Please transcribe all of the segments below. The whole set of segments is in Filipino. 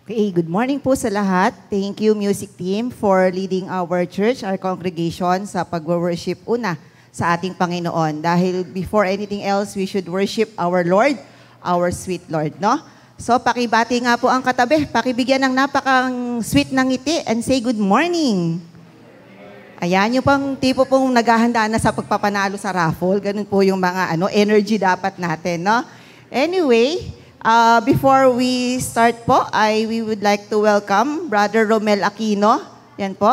Okay, good morning po sa lahat. Thank you, music team, for leading our church, our congregation sa pag-worship una sa ating Panginoon. Dahil before anything else, we should worship our Lord, our sweet Lord, no? So, pakibati nga po ang katabi. Pakibigyan ng napakang sweet ng ngiti and say good morning. Ayan, yung pang tipo pong naghahanda na sa pagpapanalo sa raffle. Ganun po yung mga energy dapat natin, no? Anyway, before we start po, we would like to welcome Brother Romel Aquino. Yan po.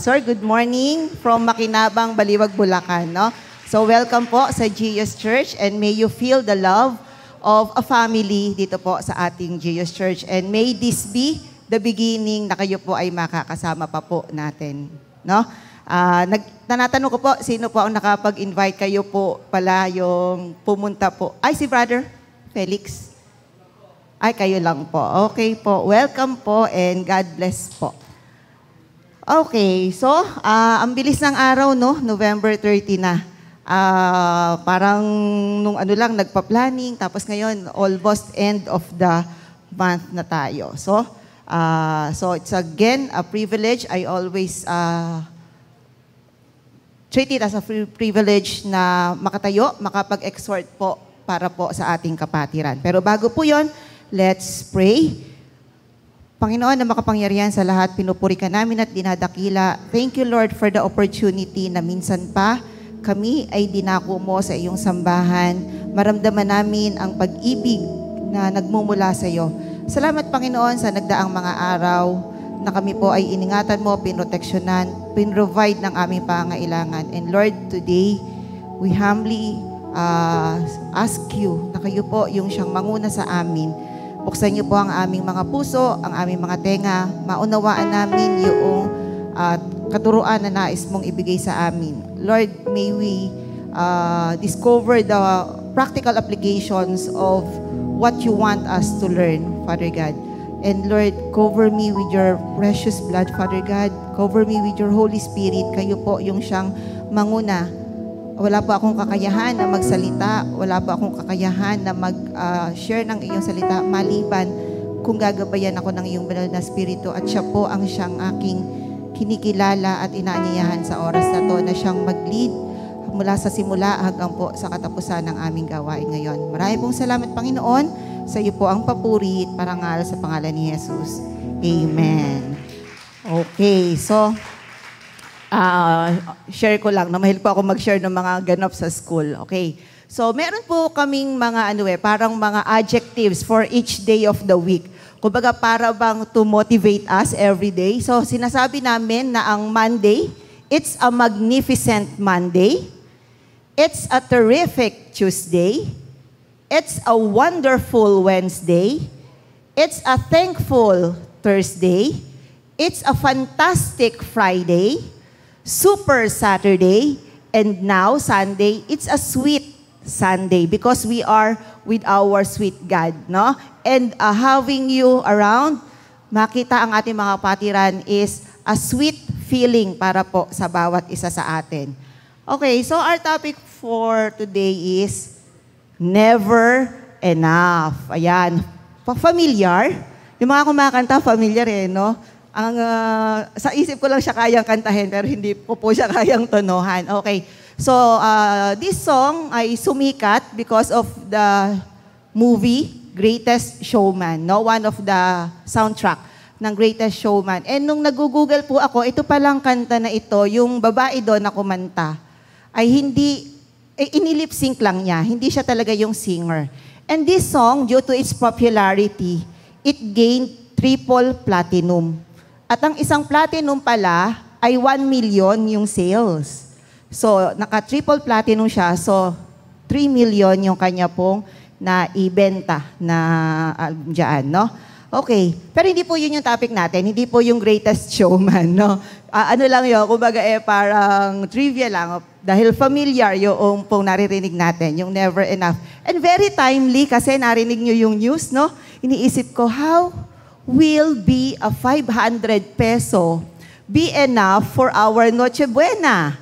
Sir, good morning from Makinabang, Baliwag, Bulacan. No? So welcome po sa GS Church and may you feel the love of a family dito po sa ating GS Church. And may this be the beginning na kayo po ay makakasama pa po natin. No? Tanatanong ko po, sino po ang nakapag-invite kayo po pala yung pumunta po? Ay, si Brother Felix. Ay, kayo lang po. Okay po. Welcome po and God bless po. Okay, so, ang bilis ng araw, no? November 30 na. Parang nung nagpa-planning, tapos ngayon, almost end of the month na tayo. So it's again a privilege. I always treat it as a privilege na makatayo, makapag-exhort po para po sa ating kapatiran. Pero bago po yon, let's pray. Panginoon na makapangyarihan sa lahat, pinupuri ka namin at dinadakila. Thank you, Lord, for the opportunity na minsan pa kami ay dinako mo sa iyong sambahan. Maramdaman namin ang pag-ibig na nagmumula sa iyo. Salamat, Panginoon, sa nagdaang mga araw na kami po ay iningatan mo, pinroteksyonan, pinrovide ng aming pangailangan. And Lord, today, we humbly ask you na kayo po yung siyang manguna sa amin. Buksan niyo po ang aming mga puso, ang aming mga tenga, maunawaan namin yung katuruan na nais mong ibigay sa amin. Lord, may we discover the practical applications of what you want us to learn, Father God. And Lord, cover me with your precious blood, Father God. Cover me with your Holy Spirit. Kayo po yung siyang manguna. Wala po akong kakayahan na magsalita. Wala po akong kakayahan na mag-share ng iyong salita maliban kung gagabayan ako ng iyong banal na Espiritu. At siya po ang siyang aking kinikilala at inaanyayahan sa oras na to na siyang mag-lead mula sa simula hanggang po sa katapusan ng aming gawain ngayon. Maraming pong salamat, Panginoon. Sa iyo po ang papuri at parangal sa pangalan ni Jesus. Amen. Okay, so share ko lang na mahilig po ako mag-share ng mga ganap sa school. Okay. So meron po kaming mga parang mga adjectives for each day of the week. Kumbaga para bang to motivate us every day. So sinasabi namin na ang Monday, it's a magnificent Monday. It's a terrific Tuesday. It's a wonderful Wednesday. It's a thankful Thursday. It's a fantastic Friday. Super Saturday. And now Sunday, it's a sweet Sunday because we are with our sweet God, no? And having you around, makita ang ating mga kapatiran is a sweet feeling para po sa bawat isa sa atin. Okay, so our topic for today is never enough. Ayan. Familiar? Yung mga kumakanta, familiar no? Sa isip ko lang siya kayang kantahin, pero hindi po siya kayang tonohan. Okay. So, this song ay sumikat because of the movie Greatest Showman, no? One of the soundtrack ng Greatest Showman. And nung nag-google po ako, ito palang kanta na ito, yung babae doon na kumanta, ay inilip sync lang niya. Hindi siya talaga yung singer. And this song, due to its popularity, it gained triple platinum. At ang isang platinum pala ay 1 million yung sales. So, naka-triple platinum siya. So, 3 million yung kanya pong na-ibenta na album dyan, no? Okay. Pero hindi po yun yung topic natin. Hindi po yung Greatest Showman, no? Ano lang yun, kumbaga parang trivia lang. Dahil familiar yung pong naririnig natin, yung never enough. And very timely kasi narinig nyo yung news, no? Iniisip ko, how will be a 500 peso be enough for our Noche Buena?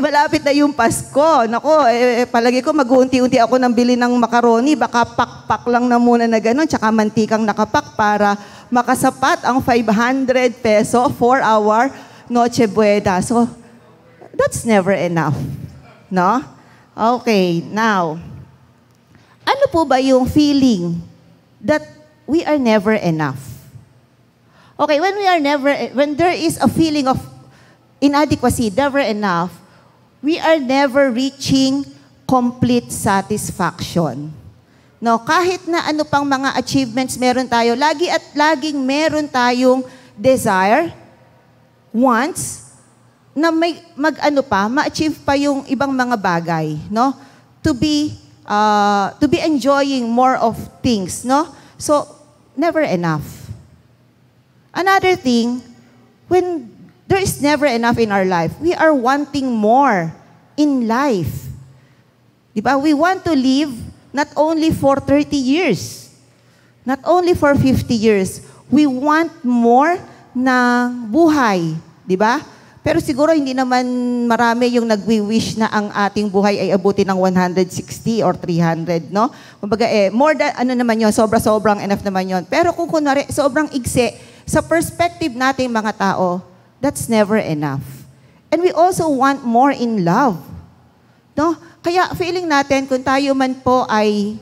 Malapit na yung Pasko. Nako, palagi ko mag-uunti-unti ako ng bili ng macaroni. Baka pak-pak lang na muna na gano'n, tsaka mantikang nakapak para makasapat ang 500 peso for our Noche Buena. So, that's never enough. No? Okay, now, ano po ba yung feeling that we are never enough? Okay, when there is a feeling of inadequacy, never enough, we are never reaching complete satisfaction. No, kahit na ano pang mga achievements meron tayo, laging meron tayong desire, wants, na ma-achieve pa yung ibang mga bagay, no? To be enjoying more of things, no? So, never enough. Another thing, when there is never enough in our life, we are wanting more in life. Diba? We want to live not only for 30 years, not only for 50 years. We want more na buhay. Diba? Pero siguro hindi naman marami yung nagwi-wish na ang ating buhay ay abutin ng 160 or 300, no? Kumbaga, more than, naman yun, sobrang enough naman yun. Pero kung kunwari, sobrang igsi, sa perspective nating mga tao, that's never enough. And we also want more in love. No? Kaya feeling natin, kung tayo man po ay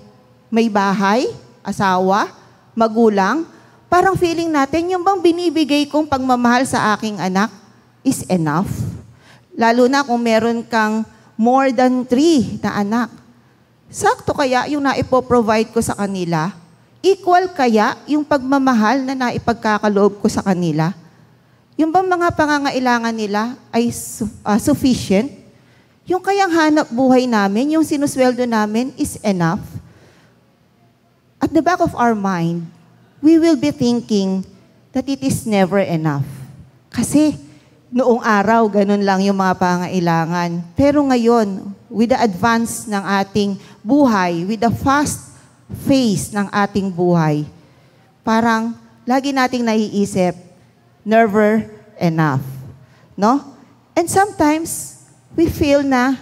may bahay, asawa, magulang, parang feeling natin, yung bang binibigay kong pagmamahal sa aking anak is enough. Lalo na kung meron kang more than 3 na anak. Sakto kaya yung naipoprovide ko sa kanila? Equal kaya yung pagmamahal na naipagkakaloob ko sa kanila? Yung bang mga pangangailangan nila ay sufficient? Yung kayang hanap buhay namin, yung sinusweldo namin is enough? At the back of our mind, we will be thinking that it is never enough. Kasi noong araw, ganun lang yung mga pangangailangan. Pero ngayon, with the advance ng ating buhay, with the fast phase ng ating buhay, parang lagi nating naiisip, never enough. No? And sometimes, we feel na,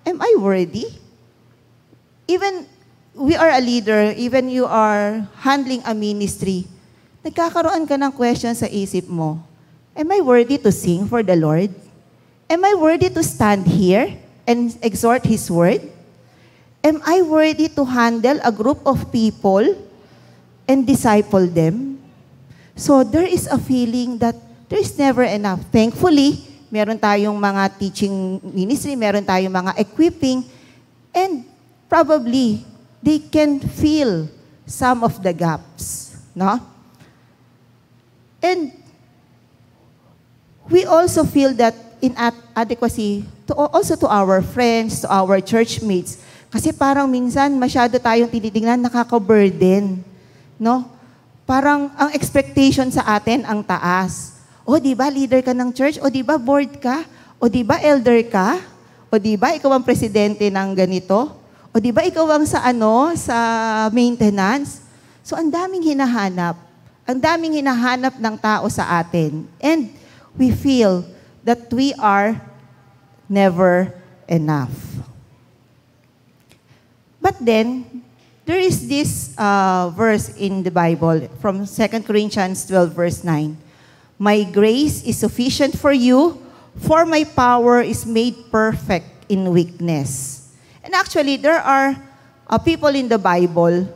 am I worthy? Even we are a leader, even you are handling a ministry, nagkakaroon ka ng question sa isip mo, am I worthy to sing for the Lord? Am I worthy to stand here and exhort His word? Am I worthy to handle a group of people and disciple them? So there is a feeling that there is never enough. Thankfully, meron tayong mga teaching ministry, meron tayong mga equipping, and probably they can fill some of the gaps, no? And we also feel that inadequacy also to our friends, to our church mates. Kasi parang minsan masyado tayong tinitingnan, nakaka-burden, no? Parang ang expectation sa atin ang taas. O di ba leader ka ng church? O di ba board ka? O di ba elder ka? O di ba ikaw ang presidente ng ganito? O di ba ikaw ang sa maintenance? So ang daming hinahanap. Ang daming hinahanap ng tao sa atin. And we feel that we are never enough. But then, there is this verse in the Bible from 2 Corinthians 12, verse 9. My grace is sufficient for you, for my power is made perfect in weakness. And actually, there are people in the Bible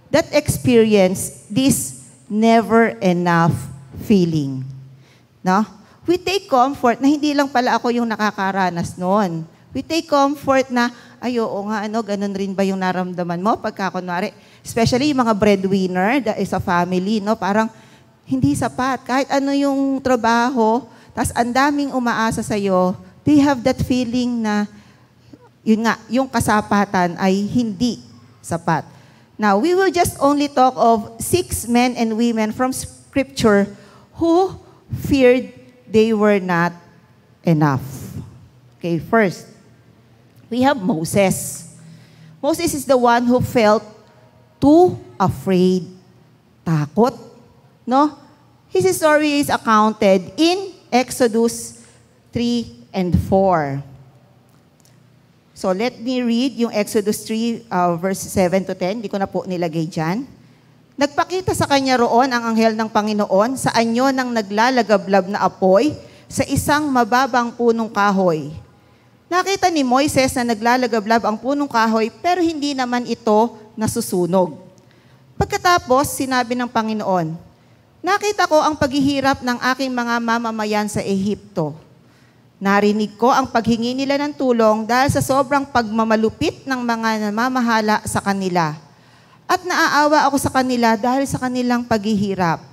that experience this never enough feeling. No? We take comfort na hindi lang pala ako yung nakakaranas noon. We take comfort na, ay, oo nga, ganun rin ba yung naramdaman mo pagka, kunwari, especially yung mga breadwinner that is a family, no? Parang hindi sapat. Kahit ano yung trabaho, tas ang daming umaasa sa'yo, they have that feeling na, yun nga, yung kasapatan ay hindi sapat. Now, we will just only talk of 6 men and women from Scripture who feared they were not enough. Okay, first, we have Moses. Moses is the one who felt too afraid. Takot. No? His story is accounted in Exodus 3 and 4. So let me read yung Exodus 3, verse 7 to 10. Hindi ko na po nilagay dyan. Nagpakita sa kanya roon ang anghel ng Panginoon sa anyo ng naglalagablab na apoy sa isang mababang punong kahoy. Nakita ni Moises na naglalagablab ang punong kahoy pero hindi naman ito nasusunog. Pagkatapos, sinabi ng Panginoon, nakita ko ang paghihirap ng aking mga mamamayan sa Ehipto. Narinig ko ang paghingi nila ng tulong dahil sa sobrang pagmamalupit ng mga namamahala sa kanila. At naaawa ako sa kanila dahil sa kanilang paghihirap.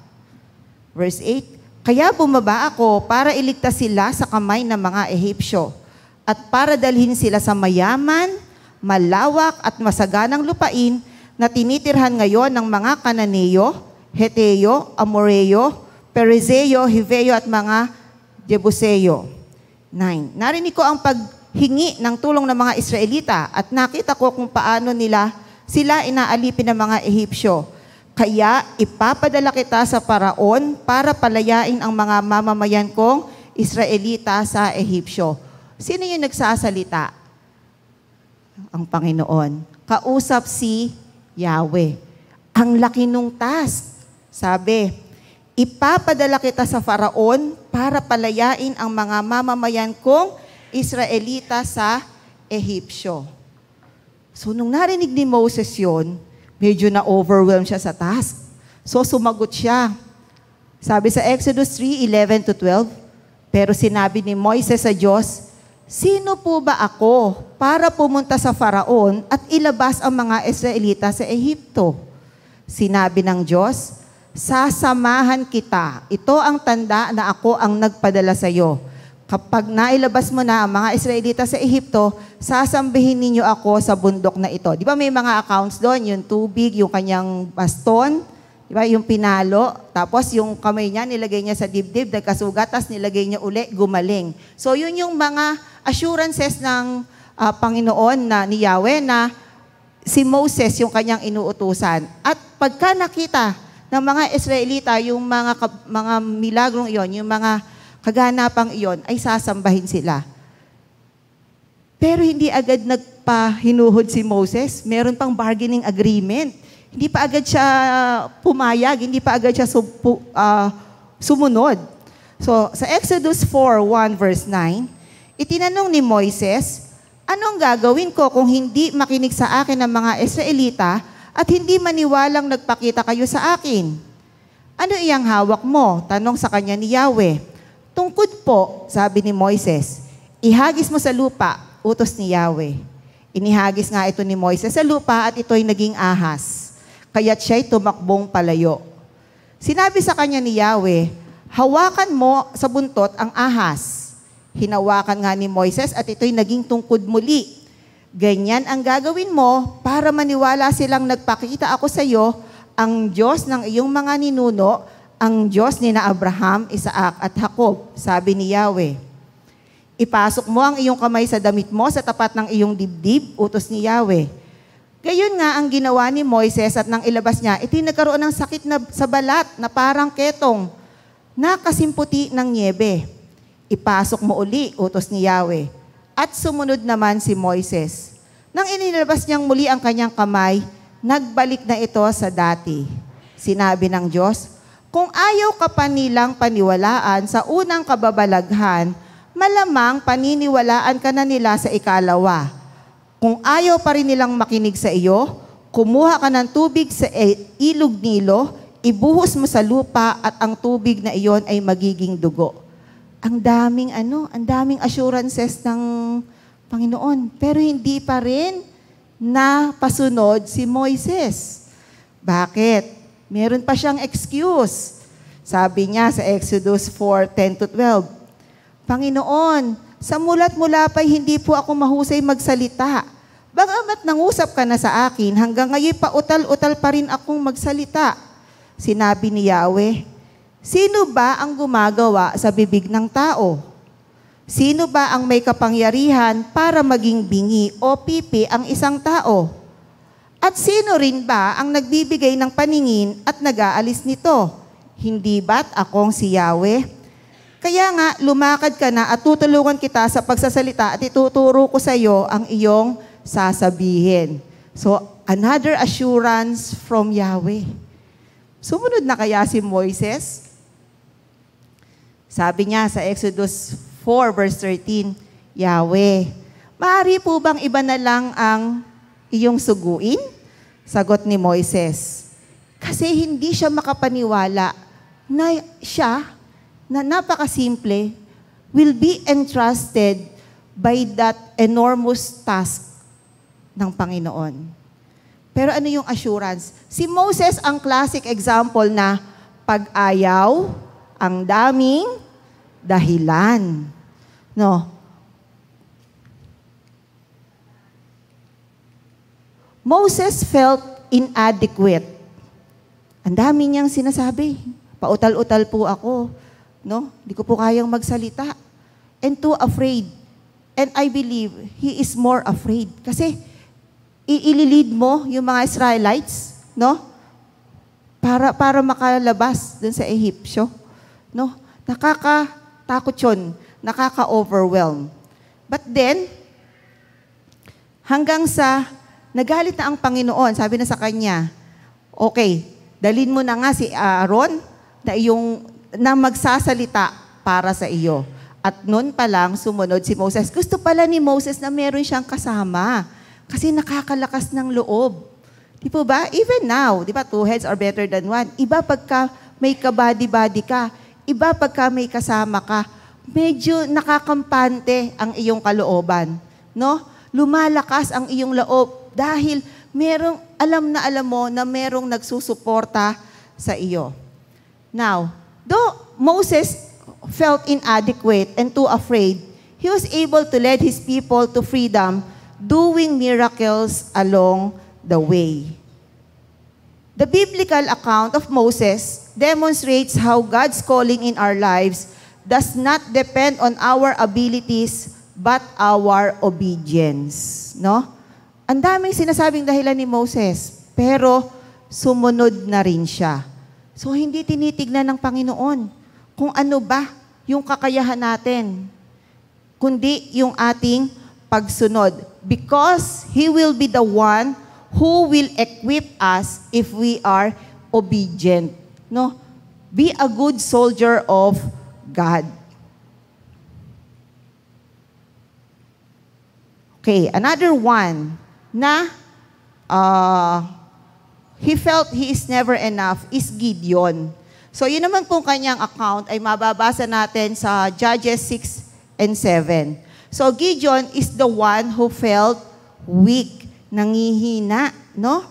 Verse 8, kaya bumaba ako para iligtas sila sa kamay ng mga Ehipsyo at para dalhin sila sa mayaman, malawak at masaganang lupain na tinitirhan ngayon ng mga Kananeo, Heteo, Amoreo, Perizeo, Hiveo at mga Jebuseo. 9. Narinig ko ang paghingi ng tulong ng mga Israelita at nakita ko kung paano sila inaalipin ng mga Ehipsyo. Kaya ipapadala kita sa Paraon para palayain ang mga mamamayan kong Israelita sa Ehipsyo. Sino yung nagsasalita? Ang Panginoon. Kausap si Yahweh. Ang laki nung task. Sabi, ipapadala kita sa Faraon para palayain ang mga mamamayan kong Israelita sa Ehipsyo. So, nung narinig ni Moses yun, medyo na-overwhelm siya sa task. So, sumagot siya. Sabi sa Exodus 3:11 to 12, pero sinabi ni Moises sa Diyos, sino po ba ako para pumunta sa Faraon at ilabas ang mga Israelita sa Ehipto? Sinabi ng Diyos, sasamahan kita. Ito ang tanda na ako ang nagpadala sa iyo. Kapag nailabas mo na ang mga Israelita sa Ehipto, sasambihin ninyo ako sa bundok na ito. Di ba may mga accounts doon? Yung tubig, yung kanyang baston, di ba? Yung pinalo, tapos yung kamay niya, nilagay niya sa dibdib, nagkasugat, tapos nilagay niya uli, gumaling. So yun yung mga assurances ng Panginoon na ni Yahweh na si Moses yung kanyang inuutusan. At pagka nakita ng mga Israelita yung mga milagrong iyon, yung mga kaganapang iyon, ay sasambahin sila. Pero hindi agad nagpahinuhod si Moses. Meron pang bargaining agreement. Hindi pa agad siya pumayag, hindi pa agad siya sumunod. So, sa Exodus 4:1 verse 9, itinanong ni Moises, anong gagawin ko kung hindi makinig sa akin ng mga Israelita at hindi maniwalang nagpakita kayo sa akin? Ano iyang hawak mo? Tanong sa kanya ni Yahweh. Tungkod po, sabi ni Moises, ihagis mo sa lupa, utos ni Yahweh. Inihagis nga ito ni Moises sa lupa at ito'y naging ahas. Kaya't siya'y tumakbong palayo. Sinabi sa kanya ni Yahweh, hawakan mo sa buntot ang ahas. Hinawakan nga ni Moises at ito'y naging tungkod muli. Ganyan ang gagawin mo para maniwala silang nagpakita ako sa iyo, ang Diyos ng iyong mga ninuno, ang Diyos ni na Abraham, Isaac at Jacob, sabi ni Yahweh. Ipasok mo ang iyong kamay sa damit mo sa tapat ng iyong dibdib, utos ni Yahweh. Gayon nga ang ginawa ni Moises at nang ilabas niya, ito'y nagkaroon ng sakit sa balat na parang ketong, nakasimputi ng niebe. Ipasok mo uli, utos ni Yahweh. At sumunod naman si Moises. Nang inilabas niyang muli ang kanyang kamay, nagbalik na ito sa dati. Sinabi ng Diyos, kung ayaw ka pa nilang paniwalaan sa unang kababalaghan, malamang paniniwalaan ka na nila sa ikalawa. Kung ayaw pa rin nilang makinig sa iyo, kumuha ka ng tubig sa ilog Nilo, ibuhos mo sa lupa at ang tubig na iyon ay magiging dugo. Ang daming assurances ng Panginoon. Pero hindi pa rin napasunod si Moises. Bakit? Meron pa siyang excuse. Sabi niya sa Exodus 4:10 to 12, Panginoon, sa mulat-mula pa'y hindi po ako mahusay magsalita. Bagamat nangusap ka na sa akin, hanggang ngayon pautal-utal pa rin akong magsalita. Sinabi ni Yahweh, sino ba ang gumagawa sa bibig ng tao? Sino ba ang may kapangyarihan para maging bingi o pipi ang isang tao? At sino rin ba ang nagbibigay ng paningin at nag-aalis nito? Hindi ba't akong si Yahweh? Kaya nga, lumakad ka na at tutulungan kita sa pagsasalita at ituturo ko sa iyo ang iyong sasabihin. So, another assurance from Yahweh. Sumunod na kaya si Moises? Sabi niya sa Exodus 4 verse 13, Yahweh, maaari po bang iba na lang ang iyong suguin? Sagot ni Moises. Kasi hindi siya makapaniwala na siya, na napakasimple, will be entrusted by that enormous task ng Panginoon. Pero ano yung assurance? Si Moses ang classic example na pag-ayaw, ang daming dahilan. No? Moses felt inadequate. Ang dami niyang sinasabi. Pautal-utal po ako. No? Hindi ko po kayang magsalita. And too afraid. And I believe he is more afraid. Kasi ililid mo yung mga Israelites, no? Para makalabas dun sa Ehipsyo. No? Nakakatakot yun. Nakaka-overwhelm. But then, hanggang sa nagalit na ang Panginoon, sabi na sa kanya, okay, dalhin mo na nga si Aaron na magsasalita para sa iyo. At noon pa lang, sumunod si Moses. Gusto pala ni Moses na meron siyang kasama. Kasi nakakalakas ng loob. Di po ba? Even now, di ba, 2 heads are better than 1. Iba pagka may kabady-bady ka. Iba pagka may kasama ka. Medyo nakakampante ang iyong kalooban. No? Lumalakas ang iyong loob dahil alam mo na merong nagsusuporta sa iyo. Now, though Moses felt inadequate and too afraid, he was able to lead his people to freedom, doing miracles along the way. The biblical account of Moses demonstrates how God's calling in our lives does not depend on our abilities but our obedience. No? Ang daming sinasabing dahilan ni Moses, pero sumunod na rin siya. So, hindi tinitignan ng Panginoon kung ano ba yung kakayahan natin, kundi yung ating pagsunod. Because He will be the one who will equip us if we are obedient. No? Be a good soldier of God. Okay, another one na he felt he is never enough is Gideon. So yun naman pong kanyang account ay mababasa natin sa Judges 6 and 7. So Gideon is the one who felt weak, nangihina, no?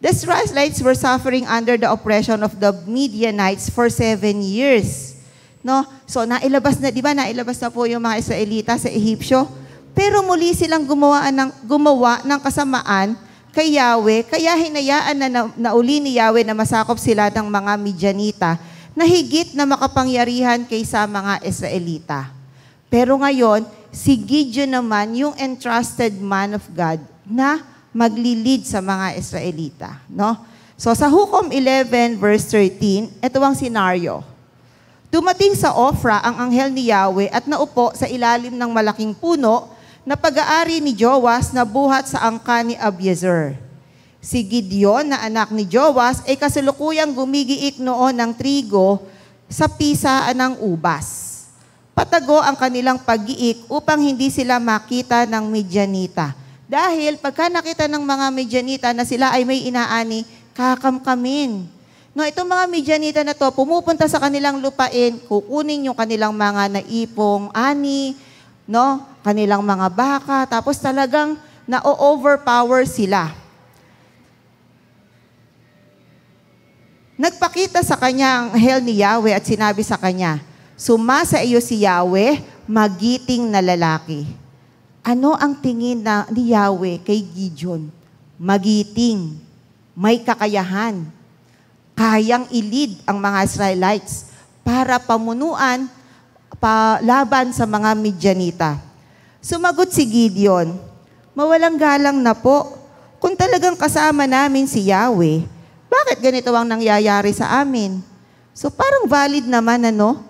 The Israelites were suffering under the oppression of the Midianites for 7 years. No? So nailabas na po yung mga Israelita sa Ehipsyo. Pero muli silang gumawa ng kasamaan kay Yahweh, kaya hinayaan na uli ni Yahweh na masakop sila ng mga Midianita na higit na makapangyarihan kaysa mga Israelita. Pero ngayon, si Gideon naman yung entrusted man of God na maglilid sa mga Israelita. No? So sa Hukom 11 verse 13, ito ang senaryo. Dumating sa Ofra ang anghel ni Yahweh at naupo sa ilalim ng malaking puno na pag-aari ni Joas na buhat sa angka ni Abiezer. Si Gideon na anak ni Joas ay kasalukuyang gumigiik noon ng trigo sa pisaan ng ubas. Patago ang kanilang pag-iik upang hindi sila makita ng Midianita. Dahil pagka nakita ng mga Midianita na sila ay may inaani, kakamkamin. No, itong mga Midianita na to, pumupunta sa kanilang lupain, kukunin yung kanilang mga naipong ani, no, kanilang mga baka, tapos talagang na-overpower sila. Nagpakita sa kanya ang anghel ni Yahweh at sinabi sa kanya, sumasa iyo si Yahweh, magiting na lalaki. Ano ang tingin ni Yahweh kay Gideon? Magiting, may kakayahan, kayang ilid ang mga Israelites para pamunuan laban sa mga Midianita. Sumagot si Gideon, mawalang galang na po. Kung talagang kasama namin si Yahweh, bakit ganito ang nangyayari sa amin? So parang valid naman, ano?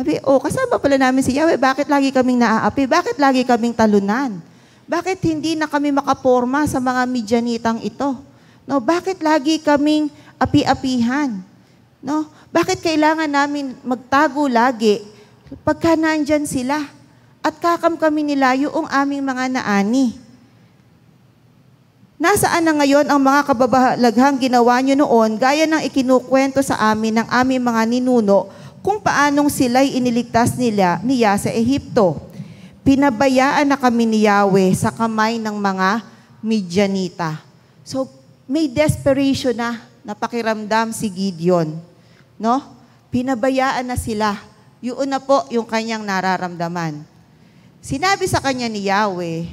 Sabi, kasama pala namin si Yahweh. Bakit lagi kaming naaapi? Bakit lagi kaming talunan? Bakit hindi na kami makaporma sa mga Midianitang ito? No, bakit lagi kaming api-apihan? No? Bakit kailangan namin magtago lagi pagka nandyan sila? At kakam kami nila yung aming mga naani. Nasaan na ngayon ang mga kababalaghang ginawa nyo noon gaya ng ikinukwento sa amin ng aming mga ninuno kung paanong sila'y iniligtas niya sa Ehipto. Pinabayaan na kami ni Yahweh sa kamay ng mga Midianita. So, may desperation na pakiramdam si Gideon. No? Pinabayaan na sila. Yun na po yung kanyang nararamdaman. Sinabi sa kanya ni Yahweh,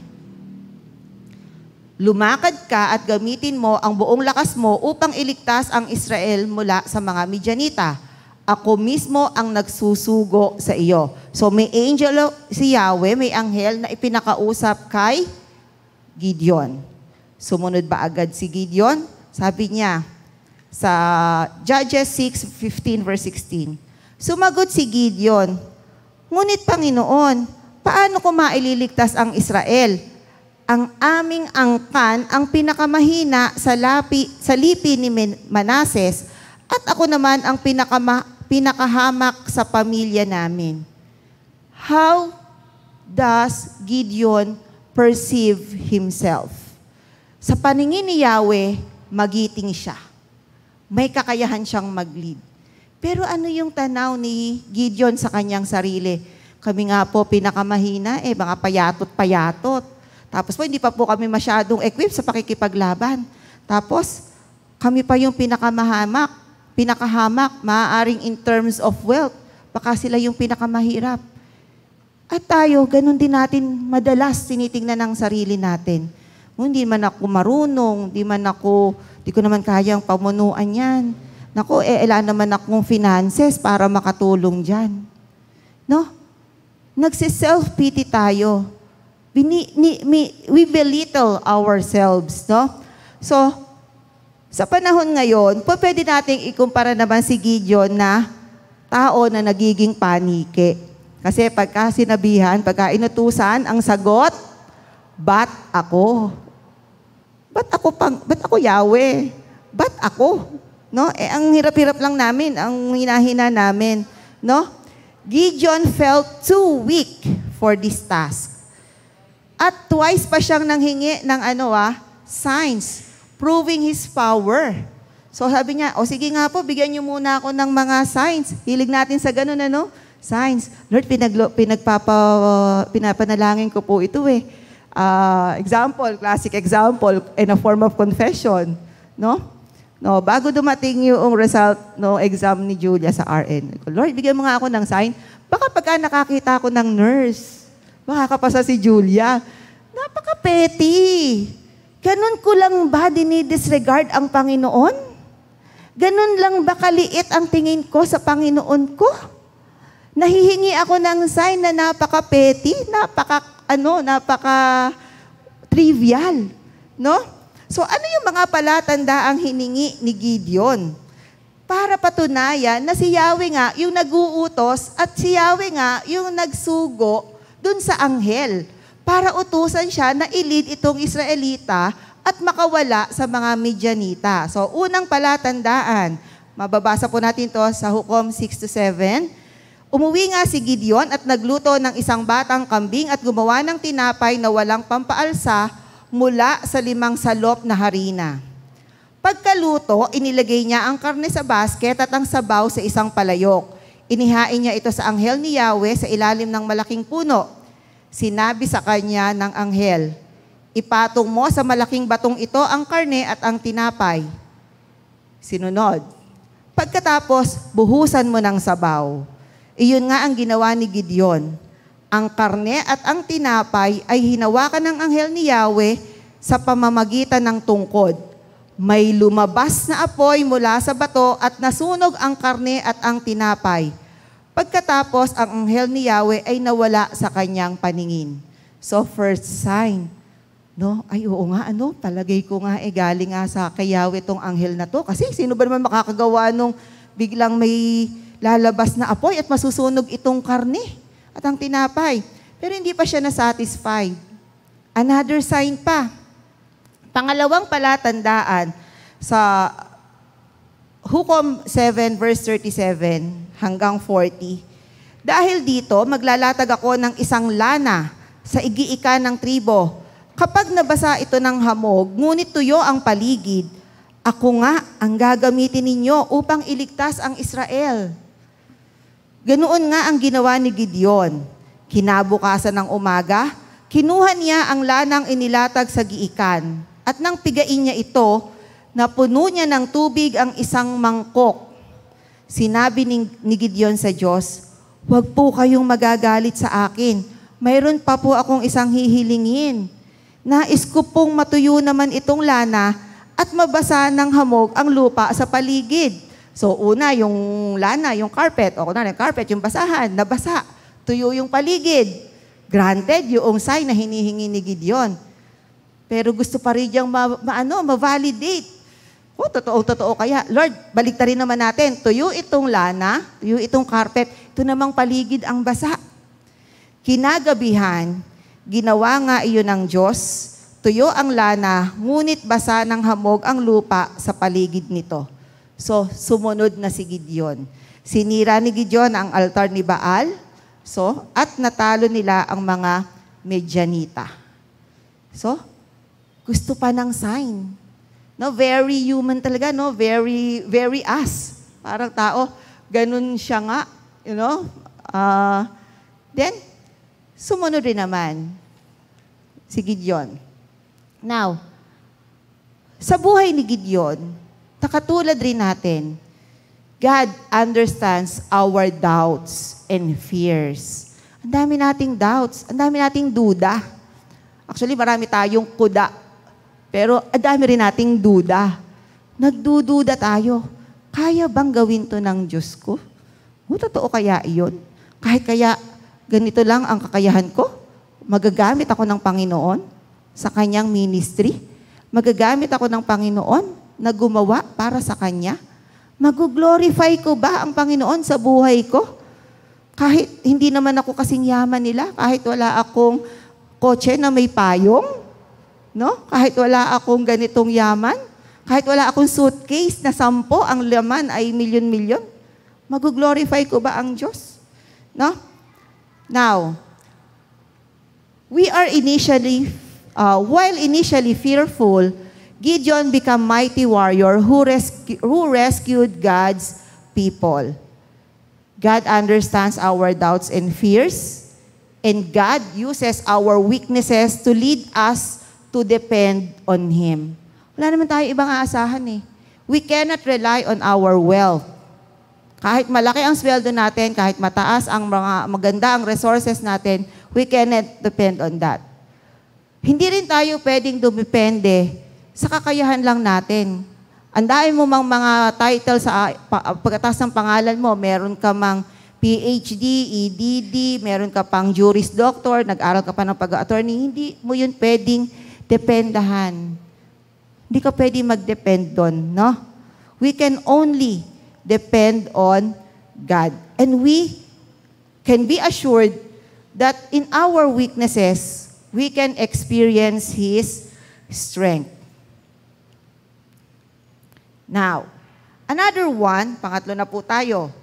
lumakad ka at gamitin mo ang buong lakas mo upang iligtas ang Israel mula sa mga Midianita. Ako mismo ang nagsusugo sa iyo. So may angel si Yahweh, may anghel na ipinakausap kay Gideon. Sumunod ba agad si Gideon? Sabi niya sa Judges 6:15 verse 16. Sumagot si Gideon, ngunit Panginoon, paano ko maililigtas ang Israel? Ang aming angkan ang pinakamahina sa lipi ni Manases at ako naman ang pinakahamak sa pamilya namin. How does Gideon perceive himself? Sa paningin ni Yahweh, magiting siya. May kakayahan siyang mag-lead. Pero ano yung tanaw ni Gideon sa kanyang sarili? Kami nga po pinakamahina, mga payatot-payatot. Tapos po, hindi pa po kami masyadong equipped sa pakikipaglaban. Tapos, kami pa yung pinakahamak, maaaring in terms of wealth. Baka sila yung pinakamahirap. At tayo, ganun din natin madalas tinitingnan ng sarili natin. Hindi man ako marunong, di ko naman kayang pamunuan yan. Naku, ilan naman akong finances para makatulong dyan. No? Nagsi-self-pity tayo. We belittle ourselves, no? So, sa panahon ngayon, pwede nating ikumpara naman si Gideon na tao na nagiging panike. Kasi pagka sinabihan, pagka inutusan, ang sagot, ba't ako? Ba't ako Yahweh? Ba't ako? No? Ang hirap-hirap lang namin, ang hinahina namin, no? Gideon felt too weak for this task. At twice pa siyang nanghingi ng signs, proving his power. So sabi niya, sige nga po, bigyan niyo muna ako ng mga signs. Hilig natin sa ganun, signs. Lord, pinapanalangin ko po ito classic example, in a form of confession. No, bago dumating yung result exam ni Julia sa RN. Lord, bigyan mo nga ako ng sign. Baka pagka nakakita ako ng nurse, makakapasa si Julia. Napaka-petty. Ganun ko lang ba dinidisregard ang Panginoon? Ganun lang ba kaliit ang tingin ko sa Panginoon ko? Nahihingi ako ng sign na napaka-petty, napaka-trivial. No? So ano yung mga palatandaang hiningi ni Gideon? Para patunayan na si Yahweh nga yung nag-uutos at si Yahweh nga yung nagsugo dun sa anghel para utusan siya na ilid itong Israelita at makawala sa mga Midianita. So, unang palatandaan, mababasa po natin to sa Hukom 6-7. Umuwi nga si Gideon at nagluto ng isang batang kambing at gumawa ng tinapay na walang pampaalsa mula sa 5 salop na harina. Pagkaluto, inilagay niya ang karne sa basket at ang sabaw sa isang palayok. Inihain niya ito sa anghel ni Yahweh sa ilalim ng malaking puno. Sinabi sa kanya ng anghel, ipatong mo sa malaking batong ito ang karne at ang tinapay. Sinunod. Pagkatapos, buhusan mo ng sabaw. Iyon nga ang ginawa ni Gideon. Ang karne at ang tinapay ay hinawakan ng anghel ni Yahweh sa pamamagitan ng tungkod. May lumabas na apoy mula sa bato at nasunog ang karne at ang tinapay. Pagkatapos, ang anghel ni Yahweh ay nawala sa kanyang paningin. So, first sign. No? Ay, oo nga, palagay ko nga, galing nga sa kay Yahweh tong anghel na to. Kasi sino ba naman makakagawa nung biglang may lalabas na apoy at masusunog itong karne at ang tinapay. Pero hindi pa siya na-satisfied. Another sign pa. Pangalawang palatandaan sa Hukom 7 verse 37 hanggang 40. Dahil dito, maglalatag ako ng isang lana sa igiikan ng tribo. Kapag nabasa ito ng hamog, ngunit tuyo ang paligid, ako nga ang gagamitin ninyo upang iligtas ang Israel. Ganoon nga ang ginawa ni Gideon. Kinabukasan ng umaga, kinuha niya ang lanang inilatag sa giikan. At nang pigain niya ito, napuno niya ng tubig ang isang mangkok. Sinabi ni Gideon sa Diyos, "Huwag po kayong magagalit sa akin. Mayroon pa po akong isang hihilingin. Nais ko pong matuyo naman itong lana at mabasa ng hamog ang lupa sa paligid." So una, yung lana, yung carpet, o kunwari, yung carpet, yung basahan, nabasa. Tuyo yung paligid. Granted, yung sign na hinihingi ni Gideon. Pero gusto pa rin niyang ma-validate. O, totoo kaya. Lord, baliktarin naman natin. Tuyo itong lana, tuyo itong carpet, ito namang paligid ang basa. Kinagabihan, ginawa nga iyon ng Diyos, tuyo ang lana, ngunit basa ng hamog ang lupa sa paligid nito. So, sumunod na si Gideon. Sinira ni Gideon ang altar ni Baal, at natalo nila ang mga Medianita. So, gusto pa ng sign. No, very human talaga, no? Very, very us. Parang tao, ganun siya nga, you know? Then, sumunod rin naman si Gideon. Now, sa buhay ni Gideon, katulad rin natin, God understands our doubts and fears. Ang dami nating doubts, ang dami nating duda. Actually, marami tayong kuda, pero ang dami rin nating duda. Nagdududa tayo. Kaya bang gawin to ng Diyos ko? Totoo kaya iyon? Kahit kaya ganito lang ang kakayahan ko? Magagamit ako ng Panginoon sa kanyang ministry? Magagamit ako ng Panginoon na gumawa para sa Kanya? Mag-glorify ko ba ang Panginoon sa buhay ko? Kahit hindi naman ako kasing yaman nila, kahit wala akong kotse na may payong, no? Kahit wala akong ganitong yaman, kahit wala akong suitcase na 10, ang laman ay milyon-milyon, mag-glorify ko ba ang Diyos? No? Now, while initially fearful, Gideon became mighty warrior who rescued God's people. God understands our doubts and fears, and God uses our weaknesses to lead us to depend on Him. Wala naman tayo ibang aasahan eh. We cannot rely on our wealth. Kahit malaki ang sweldo natin, kahit mataas ang mga maganda ang resources natin, we cannot depend on that. Hindi rin tayo pwedeng dumepende sa kakayahan lang natin. Andain mo mang mga title sa pagkatapos ng pangalan mo, meron ka mang PhD, EDD, meron ka pang Juris Doctor, nag-aral ka pa ng pag-attorney, hindi mo yun pwedeng dependahan. Hindi ka pwedeng mag-depend doon, no? We can only depend on God. And we can be assured that in our weaknesses, we can experience His strength. Now, another one, pangatlo na po tayo,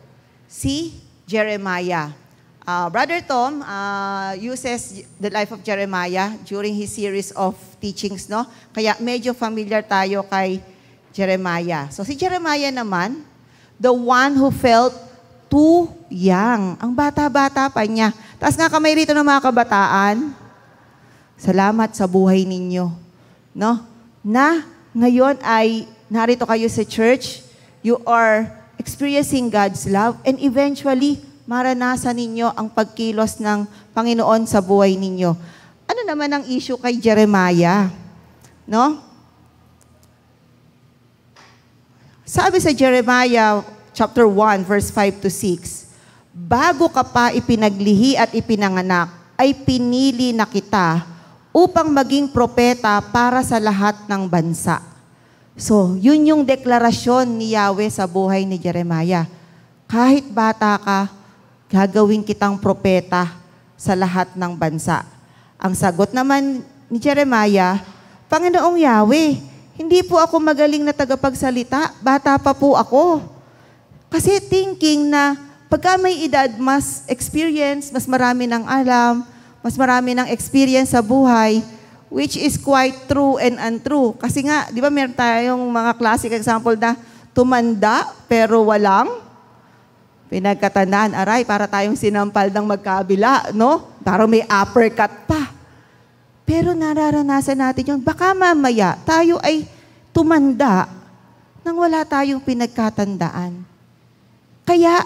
si Jeremiah. Brother Tom uses the life of Jeremiah during his series of teachings, no? Kaya medyo familiar tayo kay Jeremiah. So si Jeremiah naman, the one who felt too young. Ang bata-bata pa niya. Taas nga kamay rito ng mga kabataan. Salamat sa buhay ninyo. No? Na ngayon ay narito kayo sa church, you are experiencing God's love, and eventually, maranasan ninyo ang pagkilos ng Panginoon sa buhay ninyo. Ano naman ang issue kay Jeremiah? No? Sabi sa Jeremiah chapter 1, verse 5 to 6, "Bago ka pa ipinaglihi at ipinanganak, ay pinili na kita upang maging propeta para sa lahat ng bansa." So, yun yung deklarasyon ni Yahweh sa buhay ni Jeremiah. kahit bata ka, gagawin kitang propeta sa lahat ng bansa. Ang sagot naman ni Jeremiah, Panginoong Yahweh, hindi po ako magaling na tagapagsalita, bata pa po ako. Kasi thinking na pagka may edad, mas experience, mas marami ng alam, mas marami ng experience sa buhay, which is quite true and untrue. Kasi nga, di ba meron tayong mga classic example na tumanda pero walang pinagkatandaan. Aray, para tayong sinampal ng magkabila, no? Parang may uppercut pa. Pero nararanasan natin yun. Baka mamaya, tayo ay tumanda nang wala tayong pinagkatandaan. Kaya,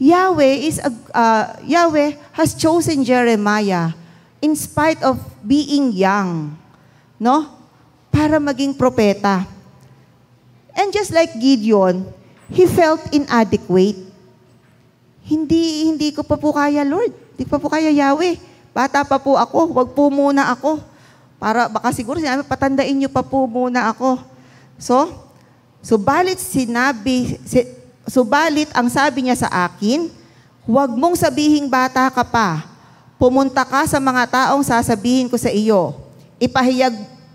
Yahweh has chosen Jeremiah in spite of being young, no? Para maging propeta. And just like Gideon, he felt inadequate. Hindi ko pa po kaya, Lord. Hindi pa po kaya, Yahweh. Bata pa po ako. Wag po muna ako. Para baka siguro sinabi, patandain niyo pa po muna ako. Subalit ang sabi niya sa akin, huwag mong sabihing bata ka pa. Pumunta ka sa mga taong sasabihin ko sa iyo.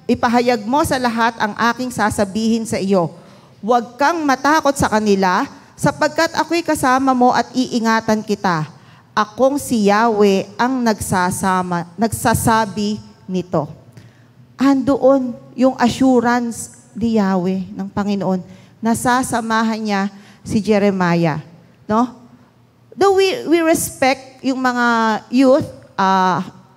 Ipahayag mo sa lahat ang aking sasabihin sa iyo. Huwag kang matakot sa kanila, sapagkat ako'y kasama mo at iingatan kita. Akong si Yahweh ang nagsasabi nito. Andoon yung assurance ni Yahweh ng Panginoon. Nasasamahan niya si Jeremiah. No? Though we respect yung mga youth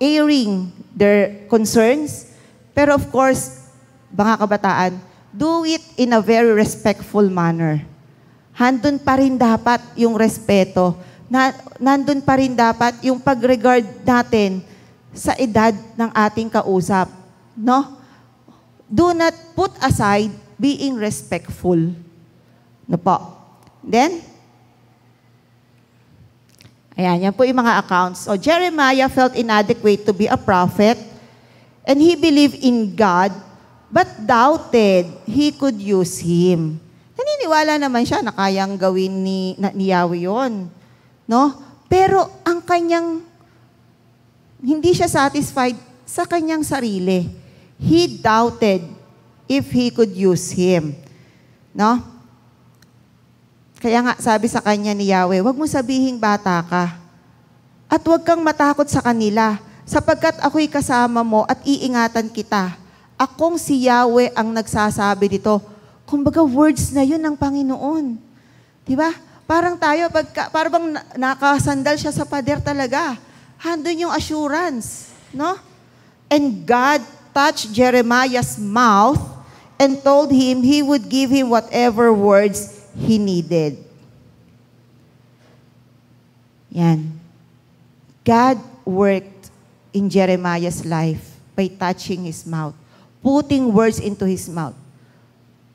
airing their concerns, pero of course, mga kabataan, do it in a very respectful manner. Handun pa rin dapat yung respeto. Nandun pa rin dapat yung pag-regard natin sa edad ng ating kausap. No? Do not put aside being respectful. No po? Then, ayan, yan po yung mga accounts. So, Jeremiah felt inadequate to be a prophet, and he believed in God, but doubted he could use him. Naniniwala naman siya na kayang gawin ni Yahweh yun. No? Pero ang kanyang, hindi siya satisfied sa kanyang sarili. He doubted if he could use him. No? Kaya nga, sabi sa kanya ni Yahweh, huwag mo sabihing bata ka. At huwag kang matakot sa kanila, sapagkat ako'y kasama mo at iingatan kita. Akong si Yahweh ang nagsasabi dito. Kumbaga, words na yun ng Panginoon. Diba? Parang tayo, parang nakasandal siya sa pader talaga. Handun yung assurance. No? And God touched Jeremiah's mouth and told him he would give him whatever words he needed. Yan. God worked in Jeremiah's life by touching his mouth, putting words into his mouth.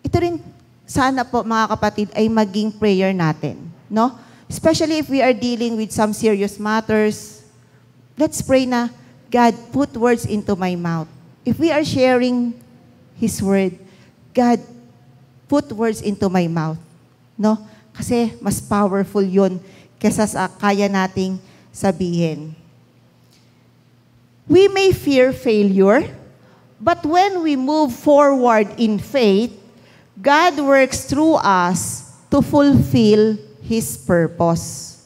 Ito rin, sana po mga kapatid, ay maging prayer natin. No? Especially if we are dealing with some serious matters, let's pray na, God, put words into my mouth. If we are sharing His word, God, put words into my mouth. No? Kasi mas powerful yun kaysa sa kaya nating sabihin. We may fear failure, but when we move forward in faith, God works through us to fulfill His purpose.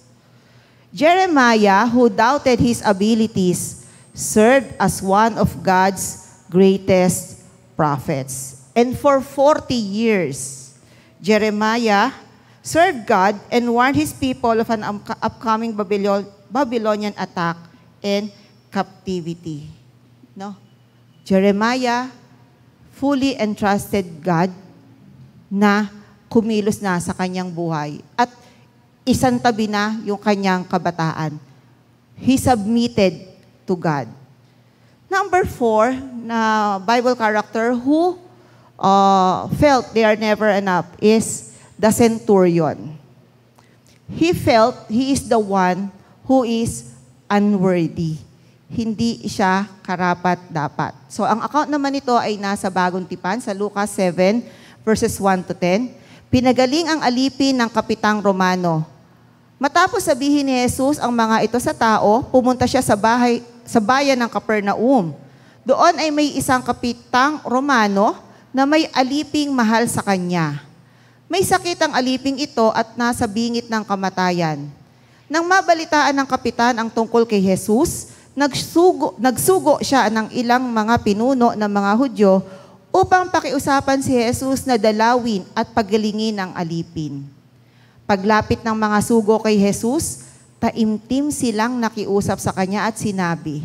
Jeremiah, who doubted his abilities, served as one of God's greatest prophets. And for 40 years, Jeremiah served God and warned his people of an upcoming Babylonian attack and captivity. No? Jeremiah fully entrusted God na kumilos na sa kanyang buhay at isantabi na yung kanyang kabataan. He submitted to God. Number 4, na Bible character who felt they are never enough is the centurion. He felt he is the one who is unworthy. Hindi siya karapat-dapat. So, ang account naman nito ay nasa Bagong Tipan sa Lucas 7, verses 1 to 10. Pinagaling ang alipin ng kapitang Romano. Matapos sabihin ni Jesus ang mga ito sa tao, pumunta siya sa bayan ng Capernaum. Doon ay may isang kapitang Romano na may aliping mahal sa kanya. May sakit ang aliping ito at nasa bingit ng kamatayan. Nang mabalitaan ng kapitan ang tungkol kay Jesus, nagsugo siya ng ilang mga pinuno ng mga Hudyo upang pakiusapan si Jesus na dalawin at pagalingin ang alipin. Paglapit ng mga sugo kay Jesus, taimtim silang nakiusap sa kanya at sinabi,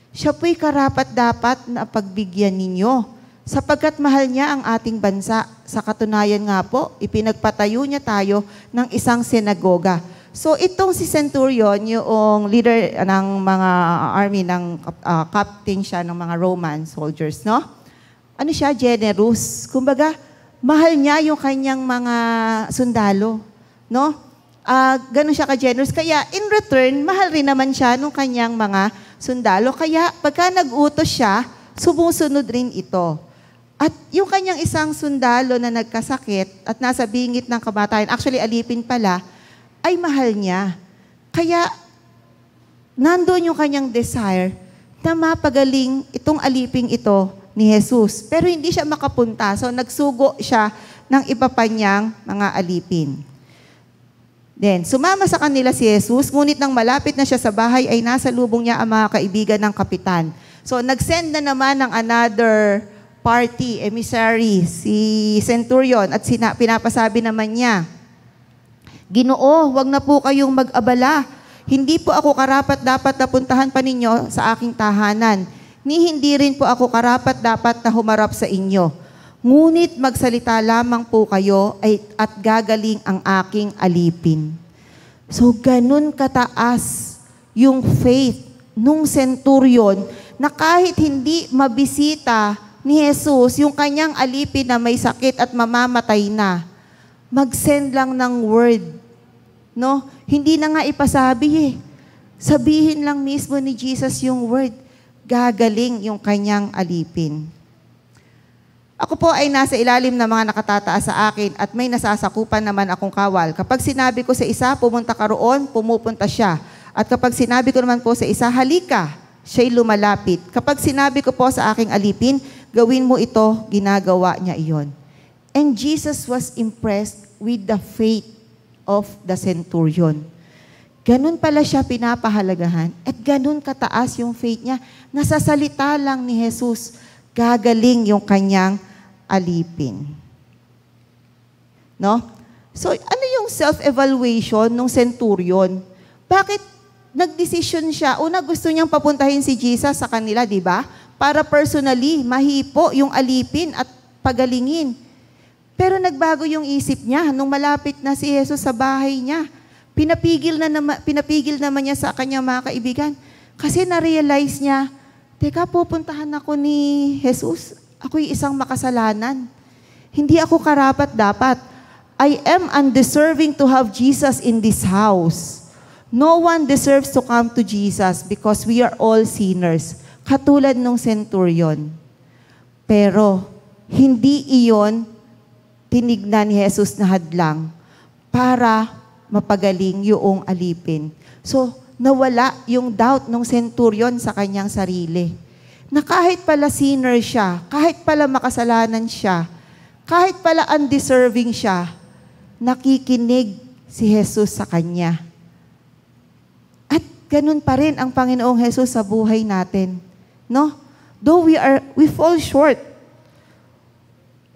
"Siya po'y karapat-dapat na pagbigyan ninyo, sapagkat mahal niya ang ating bansa. Sa katunayan nga po, ipinagpatayo niya tayo ng isang sinagoga." So itong si Centurion, yung leader ng mga army, captain siya ng mga Roman soldiers, no? Ano siya? Generous. Kumbaga, mahal niya yung kanyang mga sundalo, no? Ganun siya ka-generous. Kaya in return, mahal rin naman siya nung kanyang mga sundalo. Kaya pagka nag-utos siya, sumusunod rin ito. At yung kanyang isang sundalo na nagkasakit at nasa bingit ng kamatayan, actually alipin pala, ay mahal niya. Kaya nandoon yung kanyang desire na mapagaling itong aliping ito ni Jesus. Pero hindi siya makapunta. So nagsugo siya ng iba pa niyang mga alipin. Then, sumama sa kanila si Jesus, ngunit nang malapit na siya sa bahay, ay nasa lubong niya ang mga kaibigan ng kapitan. So, nag-send na naman ng another party, emissary, si Centurion, at pinapasabi naman niya, "Ginoo, wag na po kayong mag-abala. Hindi po ako karapat-dapat na puntahan pa ninyo sa aking tahanan, ni hindi rin po ako karapat-dapat na humarap sa inyo. Ngunit magsalita lamang po kayo at gagaling ang aking alipin." So, ganun kataas yung faith nung centurion na kahit hindi mabisita ni Jesus yung kanyang alipin na may sakit at mamamatay na, mag-send lang ng word. No? Hindi na nga ipasabi eh. Sabihin lang mismo ni Jesus yung word, gagaling yung kanyang alipin. Ako po ay nasa ilalim ng mga nakatataas sa akin at may nasasakupan naman akong kawal. Kapag sinabi ko sa isa, pumunta ka roon, pumupunta siya. At kapag sinabi ko naman po sa isa, halika, siya'y lumalapit. Kapag sinabi ko po sa aking alipin, gawin mo ito, ginagawa niya iyon. And Jesus was impressed with the faith of the centurion. Ganun pala siya pinapahalagahan at ganun kataas yung faith niya. Nasasalita lang ni Jesus, gagaling yung kanyang alipin. No? So, ano yung self-evaluation ng centurion? Bakit nagdesisyon siya? Una, gusto niyang papuntahin si Jesus sa kanila, di ba? Para personally, mahipo yung alipin at pagalingin. Pero nagbago yung isip niya nung malapit na si Jesus sa bahay niya. Pinapigil naman niya sa kanyang mga kaibigan. Kasi na-realize niya, teka, pupuntahan ako ni Jesus. Ako'y isang makasalanan. Hindi ako karapat-dapat. I am undeserving to have Jesus in this house. No one deserves to come to Jesus because we are all sinners. Katulad nung centurion. Pero, hindi iyon tinignan ni Jesus na hadlang para mapagaling yung alipin. So, nawala yung doubt ng centurion sa kanyang sarili. Na kahit pala sinner siya, kahit pala makasalanan siya, kahit pala undeserving siya, nakikinig si Jesus sa kanya. At ganun pa rin ang Panginoong Jesus sa buhay natin. No? Though we fall short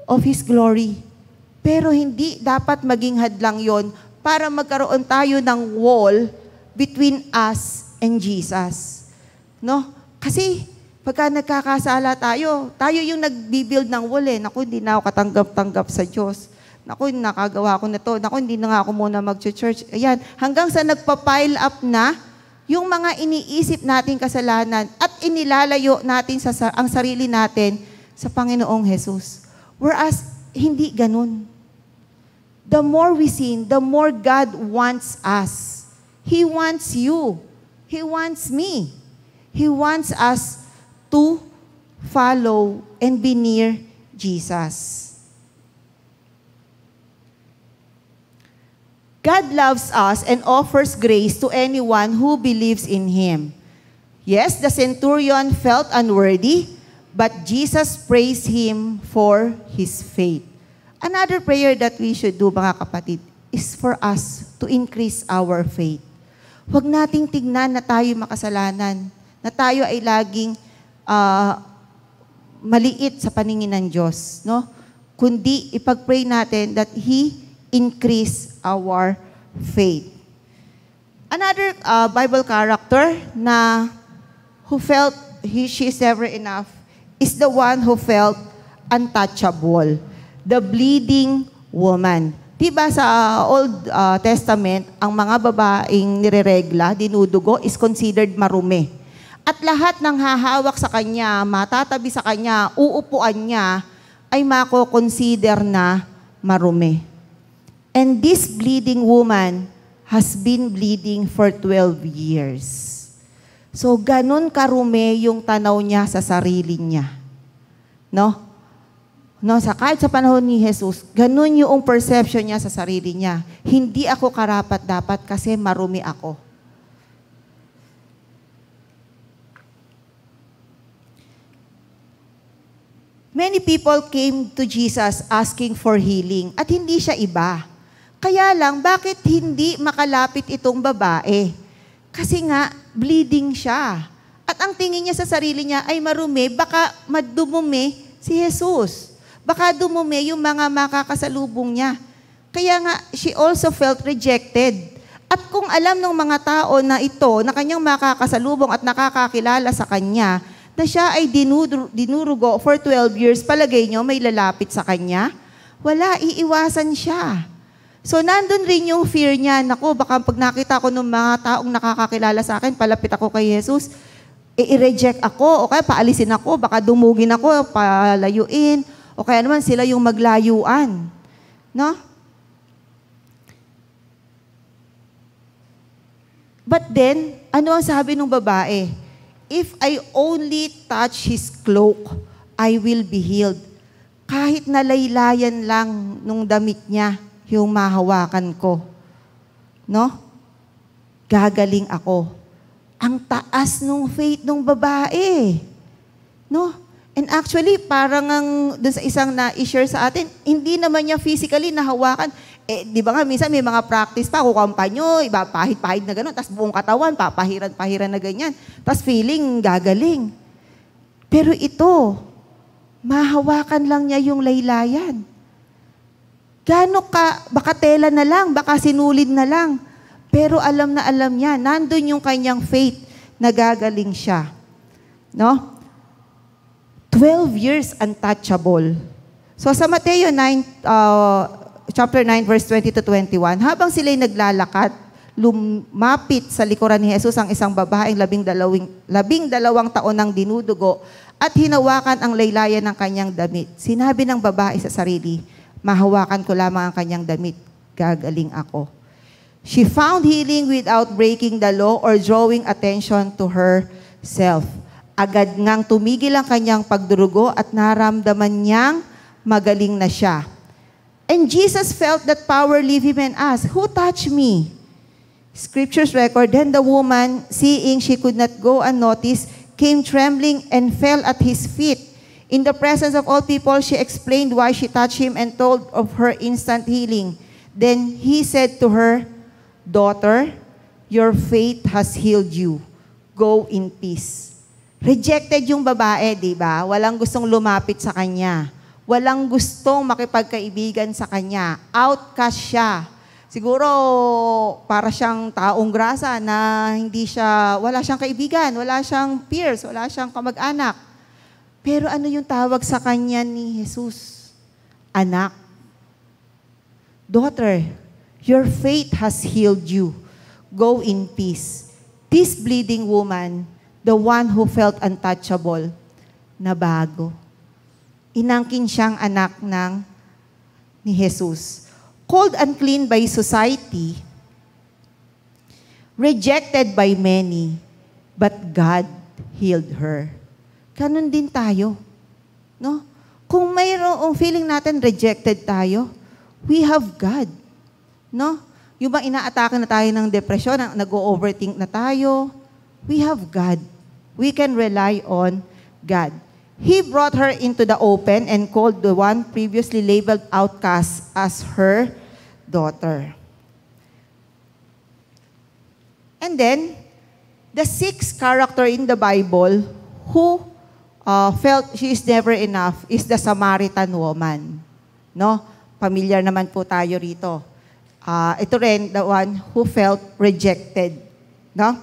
of His glory, pero hindi dapat maging hadlang yon para magkaroon tayo ng wall between us and Jesus. No? Kasi pagka nagkakasala tayo yung nagbibuild ng wall eh. Naku, hindi na ako katanggap-tanggap sa Diyos. Naku, nakagawa ko na to. Naku, hindi na nga ako muna mag-church. Ayan, hanggang sa nagpa-pile up na yung mga iniisip nating kasalanan at inilalayo natin ang sarili natin sa Panginoong Jesus. Whereas, hindi ganun. The more we sin, the more God wants us. He wants you. He wants me. He wants us to follow and be near Jesus. God loves us and offers grace to anyone who believes in Him. Yes, the centurion felt unworthy, but Jesus praised him for his faith. Another prayer that we should do, mga kapatid, is for us to increase our faith. Huwag nating tignan na tayo makasalanan, na tayo ay laging maliit sa paningin ng Diyos, no? Kundi ipag-pray natin that He increase our faith. Another Bible character na who felt she is never enough is the one who felt untouchable, the bleeding woman. Diba sa Old Testament, ang mga babaeng nireregla, dinudugo, is considered marumi. At lahat ng hahawak sa kanya, matatabi sa kanya, uupuan niya, ay mako-consider na marumi. And this bleeding woman has been bleeding for 12 years. So, ganun karumi yung tanaw niya sa sarili niya. No? Kahit sa panahon ni Jesus, ganun yung perception niya sa sarili niya. Hindi ako karapat-dapat kasi marumi ako. Many people came to Jesus asking for healing at hindi siya iba. Kaya lang, bakit hindi makalapit itong babae? Kasi nga, bleeding siya. At ang tingin niya sa sarili niya ay marumi, baka madumumi si Jesus. Baka dumumi yung mga makakasalubong niya. Kaya nga, she also felt rejected. At kung alam ng mga tao na ito, na kanyang makakasalubong at nakakakilala sa kanya, na siya ay dinurugo for 12 years, palagay nyo may lalapit sa kanya? Wala, iiwasan siya. So, nandun rin yung fear niya, naku, baka pag nakita ko ng mga taong nakakakilala sa akin, palapit ako kay Jesus, i-reject ako, o kaya paalisin ako, baka dumugin ako, palayuin, o kaya naman sila yung maglayuan. No? But then, ano ang sabi ng babae? If I only touch His cloak, I will be healed. Kahit nalaylayan lang nung damit niya, yung mahawakan ko. No? Gagaling ako. Ang taas nung faith nung babae. No? And actually, parang dun sa isang na-share sa atin, hindi naman niya physically nahawakan. Di ba nga, minsan may mga practice pa, kukampa nyo, iba, pahid-pahid na gano'n, tapos buong katawan, papahiran-pahiran na ganyan. Tapos feeling gagaling. Pero ito, mahawakan lang niya yung laylayan. Gano'n ka, baka tela na lang, baka sinulid na lang. Pero alam na alam niya, nandun yung kanyang faith na gagaling siya. No? 12 years untouchable. So sa Mateo 9, chapter 9, verse 20 to 21, habang sila'y naglalakad, lumapit sa likuran ni Jesus ang isang babaeng 12 taon ng dinudugo at hinawakan ang laylayan ng kanyang damit. Sinabi ng babae sa sarili, mahawakan ko lamang ang kanyang damit, gagaling ako. She found healing without breaking the law or drawing attention to herself. Agad ngang tumigil ang kanyang pagdurugo at naramdaman niyang magaling na siya. And Jesus felt that power leave him and asked, who touched me? Scriptures record, then the woman, seeing she could not go unnoticed, came trembling and fell at his feet. In the presence of all people, she explained why she touched him and told of her instant healing. Then he said to her, daughter, your faith has healed you. Go in peace. Rejected yung babae, di ba? Walang gustong lumapit sa kanya. Walang gustong makipagkaibigan sa kanya. Outcast siya. Siguro, para siyang taong grasa na wala siyang kaibigan, wala siyang peers, wala siyang kamag-anak. Pero ano yung tawag sa kanya ni Jesus? Anak. Daughter, your faith has healed you. Go in peace. This bleeding woman, the one who felt untouchable, nabago. Inangkin siyang anak ni Jesus. Called unclean by society, rejected by many, but God healed her. Ganun din tayo. No? Kung mayroong feeling natin rejected tayo, we have God. No? Yung bang inaatake na tayo ng depresyon, nag-overthink na tayo. We have God. We can rely on God. He brought her into the open and called the one previously labeled outcast as her daughter. And then, the sixth character in the Bible who felt she is never enough is the Samaritan woman. No? Familiar naman po tayo rito. Ito rin, the one who felt rejected. No?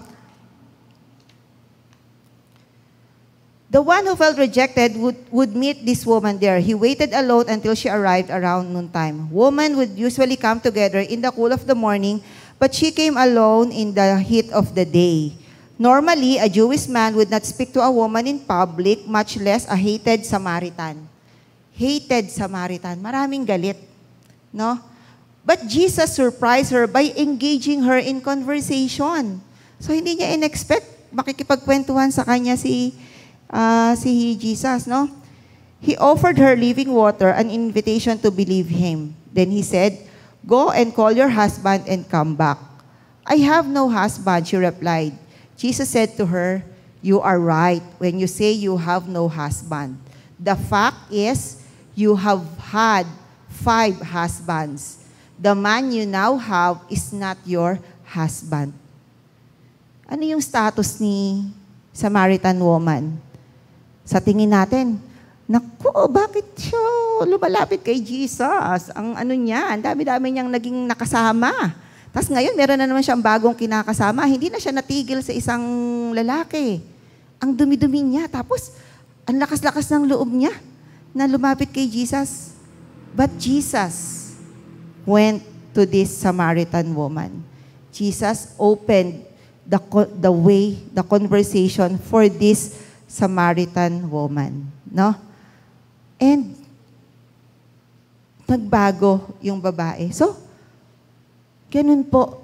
The one who felt rejected would meet this woman there. He waited alone until she arrived around noontime. Women would usually come together in the cool of the morning, but she came alone in the heat of the day. Normally, a Jewish man would not speak to a woman in public, much less a hated Samaritan. Hated Samaritan. Maraming galit. No? But Jesus surprised her by engaging her in conversation. So, hindi niya in-expect makikipagkwentuhan sa kanya si Jesus, no? He offered her living water, an invitation to believe him. Then he said, "Go and call your husband and come back." "I have no husband," she replied. Jesus said to her, "You are right when you say you have no husband. The fact is, you have had 5 husbands. The man you now have is not your husband." Ano yung status ni Samaritan woman? Sa tingin natin, naku, bakit siya lumalapit kay Jesus? Ang ano niya, ang dami-dami niyang naging nakasama. Tapos ngayon, meron na naman siyang bagong kinakasama. Hindi na siya natigil sa isang lalaki. Ang dumi-dumi niya. Tapos, ang lakas-lakas ng loob niya na lumapit kay Jesus. But Jesus went to this Samaritan woman. Jesus opened the way, the conversation for this Samaritan woman, no? And nagbago yung babae. So, ganun po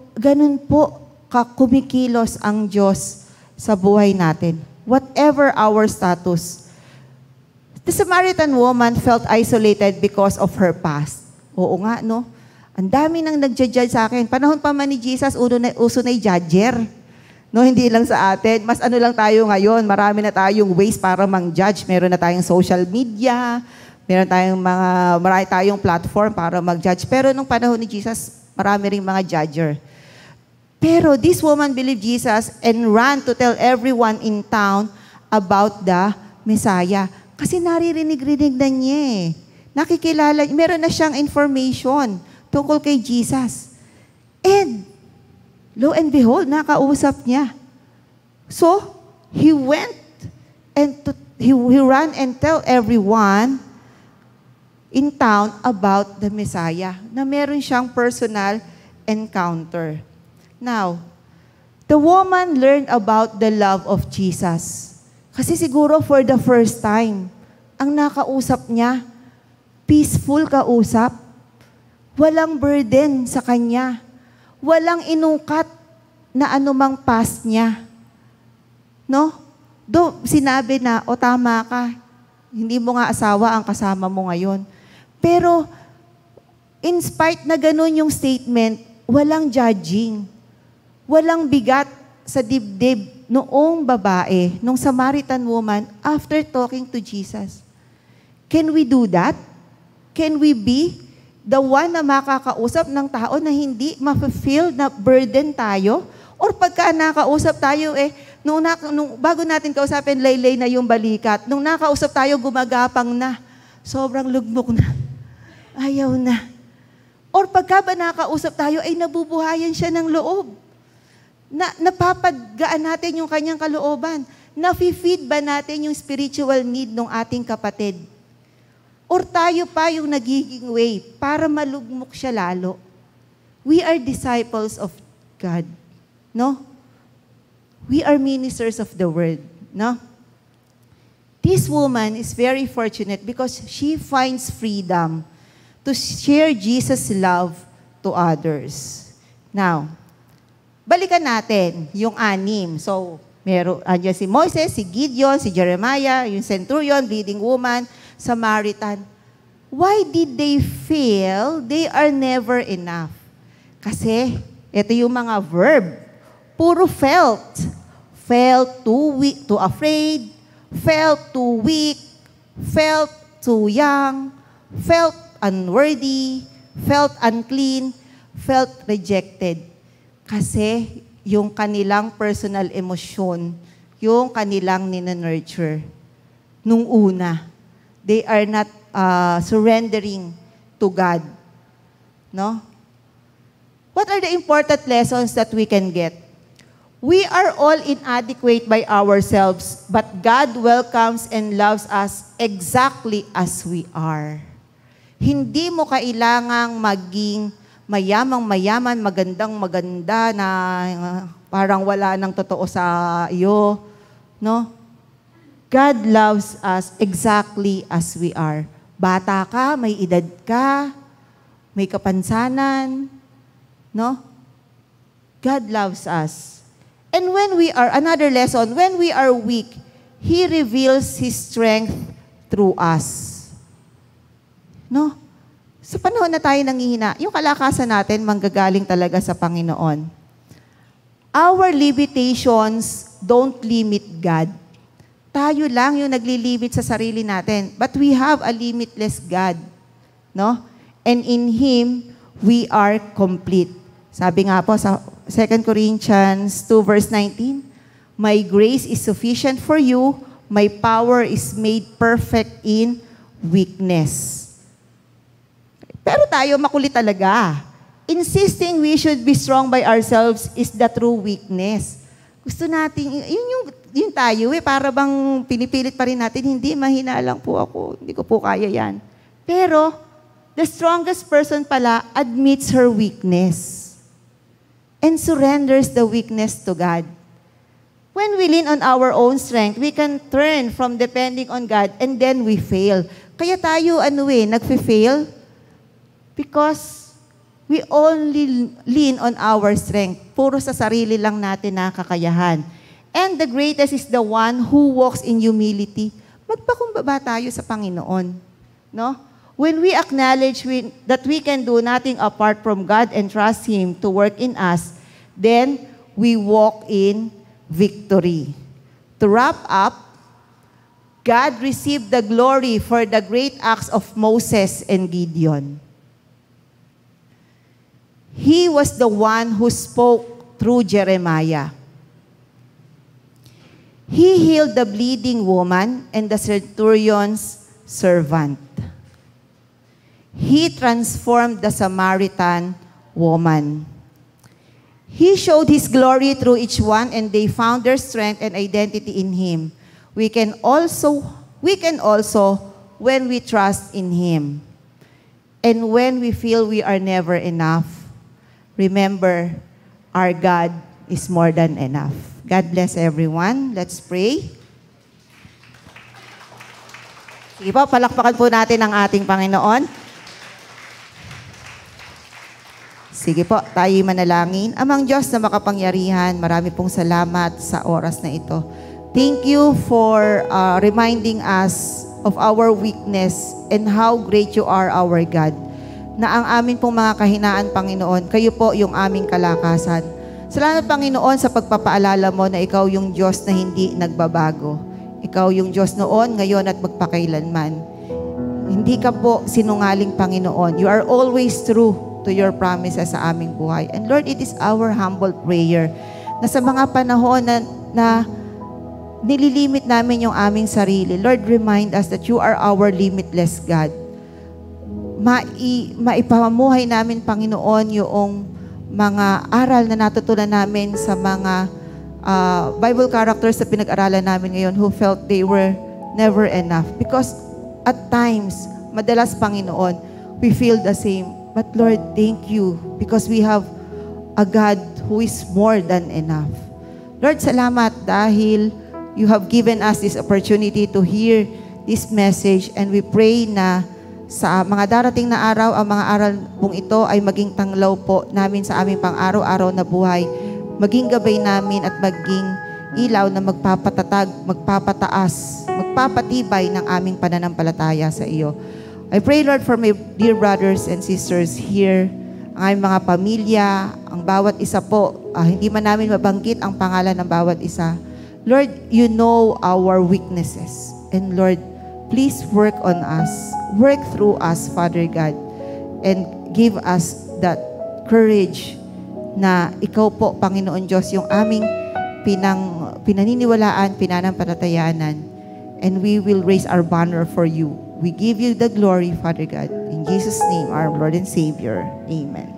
kumikilos ang Diyos sa buhay natin. Whatever our status. The Samaritan woman felt isolated because of her past. Oo nga, no? Ang dami nang nagja-judge sa akin. Panahon pa man ni Jesus, uso na judger. No, hindi lang sa atin. Mas ano lang tayo ngayon. Marami na tayong ways para mang-judge. Meron na tayong social media. Marami tayong platform para mag-judge. Pero nung panahon ni Jesus, marami ring mga judger. Pero this woman believed Jesus and ran to tell everyone in town about the Messiah. Kasi naririnig-rinig na niya eh. Nakikilala, meron na siyang information tungkol kay Jesus. And lo and behold, nakausap niya. So, he went and he ran and tell everyone in town about the Messiah, na meron siyang personal encounter. Now, the woman learned about the love of Jesus. Kasi siguro for the first time, ang nakausap niya, peaceful kausap, walang burden sa kanya. Walang inukat na anumang past niya. No? Sinabi na, o tama ka, hindi mo nga asawa ang kasama mo ngayon. Pero, in spite na ganun yung statement, walang judging. Walang bigat sa dibdib noong babae, nung Samaritan woman, after talking to Jesus. Can we do that? Can we be the one na makakausap ng tao na hindi ma-feel na burden tayo? Or pagka nakausap tayo, bago natin kausapin, laylay na yung balikat. Nung nakausap tayo, gumagapang na. Sobrang lugmok na. Ayaw na. Or pagka ba nakausap tayo, ay nabubuhayan siya ng loob. Napapadgaan natin yung kanyang kalooban. Nafi-feed ba natin yung spiritual need ng ating kapatid? Or tayo pa yung nagiging way para malugmok siya lalo? We are disciples of God. No? We are ministers of the word. No? This woman is very fortunate because she finds freedom to share Jesus' love to others. Now, balikan natin yung 6. So, andyan si Moses, si Gideon, si Jeremiah, yung centurion, bleeding woman, Samaritan. Why did they feel they are never enough? Kasi, ito yung mga verb. Puro felt. Felt too weak, too afraid. Felt too weak. Felt too young. Felt unworthy. Felt unclean. Felt rejected. Kasi, yung kanilang personal emosyon, yung kanilang ninanurture nung una. They are not surrendering to God. No? What are the important lessons that we can get? We are all inadequate by ourselves, but God welcomes and loves us exactly as we are. Hindi mo kailangang maging mayamang-mayaman, magandang-maganda na parang wala nang totoo sa iyo. No? God loves us exactly as we are. Bata ka, may edad ka, may kapansanan. No? God loves us. And when we are, another lesson, when we are weak, He reveals His strength through us. No? Sa panahon na tayo nanghihina, yung kalakasan natin manggagaling talaga sa Panginoon. Our limitations don't limit God. Tayo lang yung naglilimit sa sarili natin. But we have a limitless God. No? And in Him, we are complete. Sabi nga po sa 2 Corinthians 2 verse 19, My grace is sufficient for you, my power is made perfect in weakness. Pero tayo makulit talaga. Insisting we should be strong by ourselves is the true weakness. Gusto natin, yun tayo para bang pinipilit pa rin natin, hindi, mahina lang po ako, hindi ko po kaya yan. Pero, the strongest person pala admits her weakness and surrenders the weakness to God. When we lean on our own strength, we can turn from depending on God and then we fail. Kaya tayo, nagfe-fail because we only lean on our strength. Puro sa sarili lang natin nakakayahan. And the greatest is the one who walks in humility. Magpakumbaba tayo sa Panginoon. No? When we acknowledge that we can do nothing apart from God and trust Him to work in us, then we walk in victory. To wrap up, God received the glory for the great acts of Moses and Gideon. He was the one who spoke through Jeremiah. He healed the bleeding woman and the centurion's servant. He transformed the Samaritan woman. He showed His glory through each one, and they found their strength and identity in Him. We can also, when we trust in Him. And when we feel we are never enough, remember, our God is more than enough. God bless everyone. Let's pray. Sige po, palakpakan po natin ang ating Panginoon. Sige po, tayo manalangin. Amang Diyos na makapangyarihan, marami pong salamat sa oras na ito. Thank you for reminding us of our weakness and how great you are, our God. Na ang amin pong mga kahinaan, Panginoon, kayo po yung aming kalakasan. Salamat, Panginoon, sa pagpapaalala mo na ikaw yung Diyos na hindi nagbabago. Ikaw yung Diyos noon, ngayon at magpakailanman. Hindi ka po sinungaling, Panginoon. You are always true to your promises sa aming buhay. And Lord, it is our humble prayer na sa mga panahon na nililimit namin yung aming sarili, Lord, remind us that you are our limitless God. Maipamuhay namin, Panginoon, yung mga aral na natutunan namin sa mga Bible characters na pinag-aralan namin ngayon who felt they were never enough. Because at times, madalas, Panginoon, we feel the same. But Lord, thank you because we have a God who is more than enough. Lord, salamat dahil you have given us this opportunity to hear this message, and we pray na sa mga darating na araw, ang mga aral pong ito ay maging tanglaw po namin sa aming pang-araw-araw na buhay, maging gabay namin at maging ilaw na magpapatatag, magpapataas, magpapatibay ng aming pananampalataya sa iyo. I pray, Lord, for my dear brothers and sisters here ang aming mga pamilya, ang bawat isa po, hindi man namin mabanggit ang pangalan ng bawat isa. Lord, you know our weaknesses. And Lord, please work on us. Work through us, Father God. And give us that courage na ikaw po, Panginoon Diyos, yung aming pinaniniwalaan, pinanampalatayanan. And we will raise our banner for you. We give you the glory, Father God. In Jesus' name, our Lord and Savior. Amen.